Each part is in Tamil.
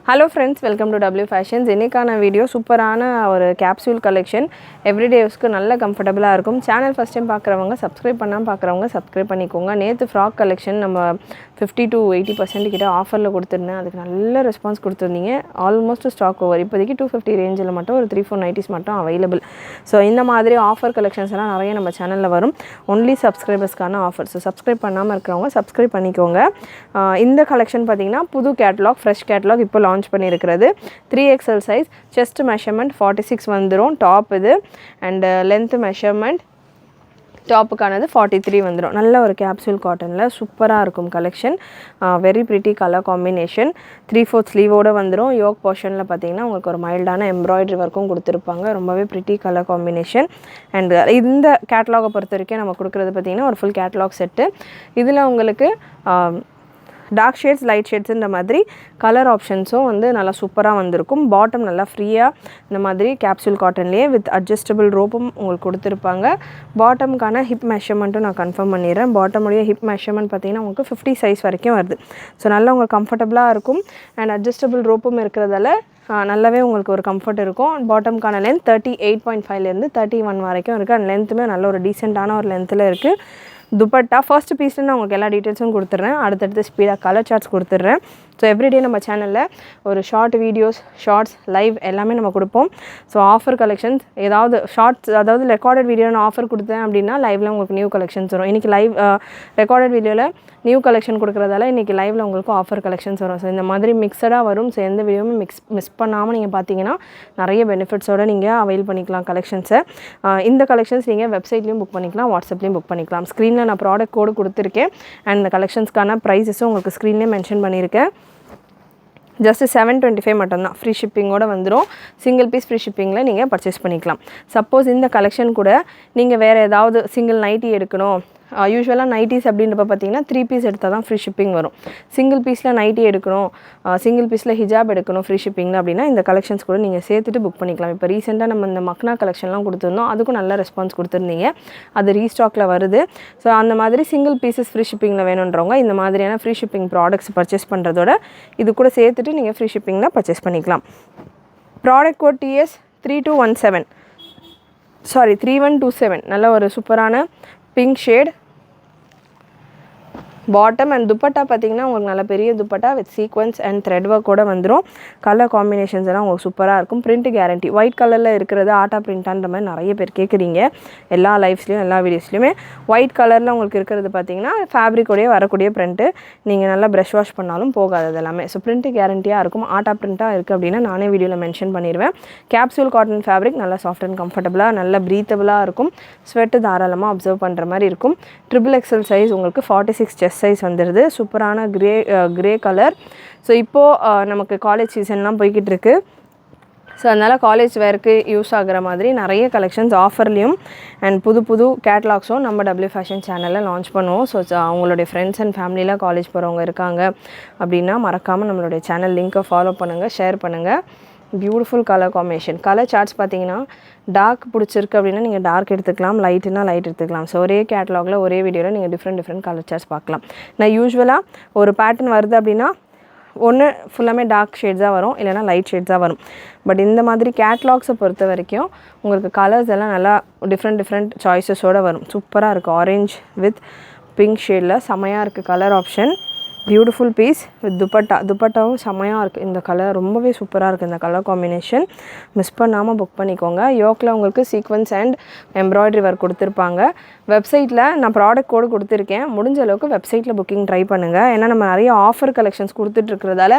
Hello friends, welcome to W Fashions. இன்னைக்கான வீடியோ சூப்பரான ஒரு கேப்சூல் கலெக்ஷன் எவ்ரிடே யூஸ்க்கு நல்ல கம்ஃபர்டபுளாக இருக்கும். சேனல் ஃபஸ்ட் டைம் பார்க்குறவங்க சப்ஸ்கிரைப் பண்ணாமல் பார்க்குறவங்க சப்ஸ்கிரைப் பண்ணிக்கோங்க. நேற்று ஃப்ராக் கலெக்ஷன் நம்ம 50 to 80% கிட்ட ஆஃபரில் கொடுத்துருந்தேன். அதுக்கு நல்ல ரெஸ்பான்ஸ் கொடுத்துருந்தீங்க. Almost stock over. இப்போதைக்கு 250 ரேஞ்சில் மட்டும் ஒரு 3-4 நைட்டிஸ் மட்டும் அவைலபிள். ஸோ இந்த மாதிரி ஆஃபர் கலெக்ஷன்ஸ் எல்லாம் நிறைய நம்ம சேனலில் வரும். ஒன்லி சப்ஸ்கிரைபர்ஸ்க்கான ஆஃபர். ஸோ சப்ஸ்கிரைப் பண்ணாமல் இருக்கிறவங்க சப்ஸ்கிரைப் பண்ணிக்கோங்க. இந்த கலெக்ஷன் பார்த்தீங்கன்னா புது கேட்லாக், ஃப்ரெஷ் கேட்லாக் இப்போ லான்ச் பண்ணியிருக்கிறது. 3XL சைஸ், செஸ்ட் மெஷர்மெண்ட் 46 வந்துடும். டாப் இது அண்ட் லென்த் மெஷர்மெண்ட் டாப்புக்கானது 43 வந்துடும். நல்ல ஒரு கேப்சூல் காட்டனில் சூப்பராக இருக்கும் collection. Very pretty colour combination. 3/4 ஸ்லீவோடு வந்துடும். யோக் போர்ஷனில் பார்த்தீங்கன்னா உங்களுக்கு ஒரு மைல்டான எம்ப்ராய்டரி ஒர்க்கும் கொடுத்துருப்பாங்க. ரொம்பவே ப்ரிட்டி கலர் காம்பினேஷன். அண்ட் இந்த கேட்லாகை பொறுத்த வரைக்கும் நம்ம கொடுக்குறது பார்த்திங்கன்னா ஒரு ஃபுல் கேட்லாக் செட்டு. இதில் உங்களுக்கு டார்க் ஷேட்ஸ், லைட் ஷேட்ஸுன்ற மாதிரி கலர் ஆப்ஷன்ஸும் வந்து நல்லா சூப்பராக வந்திருக்கும். பாட்டம் நல்லா ஃப்ரீயாக இந்த மாதிரி கேப்சூல் காட்டன்லேயே வித் அட்ஜஸ்டபிள் ரோப்பும் உங்களுக்கு கொடுத்துருப்பாங்க. பாட்டமுக்கான ஹிப் மெஷர்மெண்ட்டும் நான் கன்ஃபார்ம் பண்ணிடுறேன். பாட்டமுடைய ஹிப் மெஷர்மெண்ட் பார்த்திங்கன்னா உங்களுக்கு 50 சைஸ் வரைக்கும் வருது. ஸோ நல்லா உங்களுக்கு கம்ஃபர்டபுளாக இருக்கும். அண்ட் அட்ஜஸ்டபிள் ரோப்பும் இருக்கிறதால நல்லாவே உங்களுக்கு ஒரு கம்ஃபர்ட் இருக்கும். பாட்டமுக்கான லென்த் 38.5லேருந்து 31 வரைக்கும் இருக்குது. அண்ட் லென்த்துமே நல்ல ஒரு டீசெண்டான ஒரு லென்த்தில் இருக்குது. துப்பட்டா ஃபர்ஸ்ட் பீஸில் நான் உங்களுக்கு எல்லா டீட்டெயில்ஸும் கொடுத்துட்றேன். அடுத்தடுத்து ஸ்பீடாக கலர் சார்ட்ஸ் கொடுத்துட்றேன். ஸோ எவ்ரிடே நம்ம சேனலில் ஒரு ஷார்ட் வீடியோஸ், ஷார்ட்ஸ், லைவ் எல்லாமே நம்ம கொடுப்போம். ஸோ ஆஃபர் கலெக்ஷன்ஸ் ஏதாவது ஷார்ட்ஸ், அதாவது ரெக்கார்டட் வீடியோ நான் ஆஃபர் கொடுத்தேன் அப்படின்னா லைவில் உங்களுக்கு நியூ கலெக்ஷன்ஸ் வரும். இன்றைக்கி லைவ் ரெக்கார்டட் வீடியோவில் நியூ கலெக்ஷன் கொடுக்குறதால இன்றைக்கி லைவில் உங்களுக்கு ஆஃபர் கலெக்ஷன்ஸ் வரும். ஸோ இந்த மாதிரி மிக்சடாக வரும். ஸோ எந்த வீடியோவும் மிஸ் பண்ணாமல் நீங்கள் பார்த்தீங்கன்னா நிறைய பெனிஃபிட்ஸோடு நீங்கள் அவைல் பண்ணிக்கலாம் கலெக்ஷன்ஸை. இந்த கலெக்ஷன்ஸ் நீங்கள் வெப்சைட்லேயும் புக் பண்ணிக்கலாம், வாட்ஸ்அப்லேயும் புக் பண்ணிக்கலாம். ஸ்க்ரீனில் நான் ப்ராடக்ட் கோடு கொடுத்துருக்கேன். அண்ட் இந்த கலெக்ஷன்ஸ்க்கான ப்ரைஸஸும் உங்களுக்கு ஸ்க்ரீன்லேயே மென்ஷன் பண்ணியிருக்கேன். ஜஸ்ட்டு 725 மட்டும்தான். ஃப்ரீ ஷிப்பிங்கோடு வந்துடும். சிங்கிள் பீஸ் ஃப்ரீ ஷிப்பிங்கில் நீங்கள் பர்ச்சேஸ் பண்ணிக்கலாம். சப்போஸ் இந்த கலெக்ஷன் கூட நீங்கள் வேறு ஏதாவது சிங்கிள் நைட்டி எடுக்கணும், யூஸ்வலாக நைட்டிஸ் அப்படின்றப்ப பார்த்தீங்கன்னா 3 பீஸ் எடுத்தால் தான் ஃப்ரீ ஷிப்பிங் வரும். சிங்கிள் பீஸில் நைட்டி எடுக்கணும், சிங்கிள் பீஸில் ஹிஜாப் எடுக்கணும் ஃப்ரீ ஷிப்பிங்கில் அப்படின்னா இந்த கலெக்ஷன்ஸ் கூட நீங்கள் சேர்த்துட்டு புக் பண்ணிக்கலாம். இப்போ ரீசெண்டாக நம்ம இந்த மக்னா கலெக்ஷன்லாம் கொடுத்துருந்தோம். அதுக்கும் நல்ல ரெஸ்பான்ஸ் கொடுத்துருந்தீங்க. அது ரீஸ்டாக்கில் வருது. ஸோ அந்த மாதிரி சிங்கிள் பீசஸ் ஃப்ரீ ஷிப்பிங்கில் வேணுன்றவங்க இந்த மாதிரியான ஃப்ரீ ஷிப்பிங் ப்ராடக்ட்ஸ் பர்ச்சேஸ் பண்ணுறதோட இது கூட சேர்த்துட்டு நீங்கள் ஃப்ரீ ஷிப்பிங்கில் பர்ச்சேஸ் பண்ணிக்கலாம். ப்ராடக்ட் கோட் TS 3127 நல்ல ஒரு சூப்பரான pink shade bottom. And dupatta பார்த்திங்கன்னா உங்களுக்கு நல்ல பெரிய dupatta with sequins and thread ஒர்க்கோடு வந்துடும். கலர் காம்பினேஷன்ஸ் எல்லாம் உங்களுக்கு சூப்பராக இருக்கும். Print guarantee. ஒயிட் கலரில் இருக்கிறது ஆட்டா பிரிண்டான்ற மாதிரி நிறைய பேர் கேட்குறீங்க. எல்லா லைவ்ஸ்லையும் எல்லா வீடியோஸ்லையுமே ஒயிட் கலரில் உங்களுக்கு இருக்கிறது பார்த்திங்கன்னா ஃபேப்ரிக்கோடையே வரக்கூடிய பிரிண்ட்டு. நீங்கள் நல்லா ப்ரஷ் வாஷ் பண்ணாலும் போகாது அது எல்லாமே. ஸோ பிரிண்ட் கேரண்டியாக இருக்கும். ஆட்டா பிரிண்ட்டாக இருக்குது அப்படின்னா நானே வீடியோவில் மென்ஷன் பண்ணிடுவேன். கேப்சூல் காட்டன் ஃபேப்ரிக் நல்லா சாஃப்ட் அண்ட் கம்ஃபர்டபுளாக நல்ல ப்ரீத்தபுளாக இருக்கும். ஸ்வெட்டு தாராளமாக அப்சர்வ் பண்ணுற மாதிரி இருக்கும். XXL சைஸ் உங்களுக்கு 46 செஸ்ட் சைஸ் வந்துடுது. சூப்பரான கிரே கலர். ஸோ இப்போது நமக்கு காலேஜ் சீசன்லாம் போய்கிட்டு இருக்குது. ஸோ அதனால் காலேஜ் வேருக்கு யூஸ் ஆகிற மாதிரி நிறைய கலெக்ஷன்ஸ் ஆஃபர்லேயும் அண்ட் புது கேட்லாக்ஸும் நம்ம W Fashion சேனலில் லான்ச் பண்ணுவோம். ஸோ அவங்களுடைய ஃப்ரெண்ட்ஸ் அண்ட் ஃபேமிலியில் காலேஜ் போகிறவங்க இருக்காங்க அப்படின்னா மறக்காமல் நம்மளுடைய சேனல் லிங்க்கை ஃபாலோ பண்ணுங்கள், ஷேர் பண்ணுங்கள். Beautiful colour combination. Colour charts பார்த்தீங்கன்னா டார்க் பிடிச்சிருக்கு அப்படின்னா நீங்கள் டார்க் எடுத்துக்கலாம், லைட்டுனா லைட் எடுத்துக்கலாம். ஸோ ஒரே கேட்லாகில் ஒரே வீடியோவில் நீங்கள் டிஃப்ரெண்ட் கலர் சார்ட்ஸ் பார்க்கலாம். நான் யூஸ்வலாக ஒரு பேட்டர்ன் வருது அப்படின்னா ஒன்று ஃபுல்லாமே டார்க் ஷேட்ஸாக வரும், இல்லைனா லைட் ஷேட்ஸாக வரும். பட் இந்த மாதிரி கேட்லாக்ஸை பொறுத்த வரைக்கும் உங்களுக்கு கலர்ஸ் எல்லாம் நல்லா டிஃப்ரெண்ட் சாய்ஸஸோடு வரும். சூப்பராக இருக்குது. ஆரஞ்ச் வித் பிங்க் ஷேடில் செமையாக இருக்குது colour option. Beautiful piece with துப்பட்டாவும் செம்மையாக இருக்குது. இந்த கலர் ரொம்பவே சூப்பராக இருக்குது. இந்த கலர் காம்பினேஷன் மிஸ் பண்ணாமல் புக் பண்ணிக்கோங்க. யோக்கில் உங்களுக்கு சீக்வன்ஸ் அண்ட் எம்ப்ராய்டரி ஒர்க் கொடுத்துருப்பாங்க. வெப்சைட்டில் நான் ப்ராடக்ட் கோடு கொடுத்துருக்கேன். முடிஞ்ச அளவுக்கு வெப்சைட்டில் புக்கிங் ட்ரை பண்ணுங்கள். ஏன்னா நம்ம நிறைய ஆஃபர் கலெக்ஷன்ஸ் கொடுத்துட்ருக்கிறதால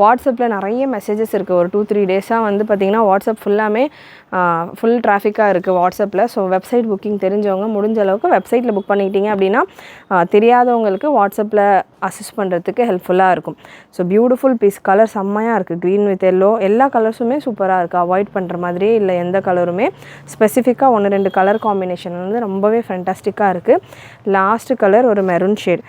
வாட்ஸ்அப்பில் நிறைய மெசேஜஸ் இருக்குது. ஒரு 2-3 டேஸாக வந்து பார்த்திங்கன்னா வாட்ஸ்அப் ஃபுல்லாமே ஃபுல் டிராஃபிக்காக இருக்குது வாட்ஸ்அப்பில். ஸோ வெப்சைட் புக்கிங் தெரிஞ்சவங்க முடிஞ்ச அளவுக்கு வெப்சைட்டில் புக் பண்ணிக்கிட்டீங்க அப்படின்னா தெரியாதவங்களுக்கு வாட்ஸ்அப்பில் அசிஸ்ட் பண்ணுறதுக்கு ஹெல்ப்ஃபுல்லாக இருக்கும். So beautiful piece. கலர் செம்மையாக இருக்குது. க்ரீன் வித் எல்லோ எல்லா கலர்ஸுமே சூப்பராக இருக்குது. அவாய்ட் பண்ணுற மாதிரியே இல்லை எந்த கலருமே. ஸ்பெசிஃபிக்காக 1-2 கலர் காம்பினேஷன் வந்து ரொம்பவே ஃபேண்டாஸ்டிக்காக இருக்குது. லாஸ்ட்டு கலர் ஒரு மெரூன் ஷேட்.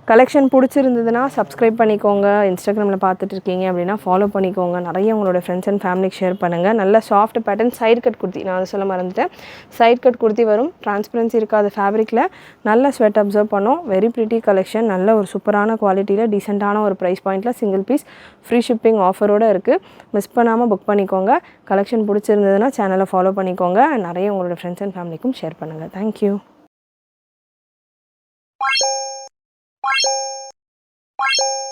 கலெக்ஷன் பிடிச்சிருந்ததுன்னா சப்ஸ்கிரைப் பண்ணிக்கோங்க. இன்ஸ்டாகிராமில் பார்த்துட்டு இருக்கீங்க அப்படின்னா ஃபாலோ பண்ணிக்கோங்க. நிறைய உங்களோட ஃப்ரெண்ட்ஸ் அண்ட் ஃபேமிலிக்கு ஷேர் பண்ணுங்கள். நல்ல soft pattern side cut kurti, நான் அதை சொல்ல மறந்துட்டேன். சைடு கட் குர்த்தி வரும், டிரான்ஸ்பரன்சி இருக்காது ஃபேப்ரிக்கில், நல்ல ஸ்வெட் அப்சர்வ் பண்ணும். வெரி ப்ரிட்டி கலெக்ஷன், நல்ல ஒரு சூப்பரான குவாலிட்டியில் டீசெண்டான ஒரு ப்ரைஸ் பாயிண்ட்டில் சிங்கிள் பீஸ் ஃப்ரீ ஷிப்பிங் ஆஃபரோடு இருக்குது. மிஸ் பண்ணாமல் புக் பண்ணிக்கோங்க. கலெக்ஷன் பிடிச்சிருந்ததுன்னா சேனலை ஃபாலோ பண்ணிக்கோங்க. நிறைய உங்களோட ஃப்ரெண்ட்ஸ் அண்ட் ஃபேமிலிக்கும் ஷேர் பண்ணுங்கள். தேங்க்யூ. Bye.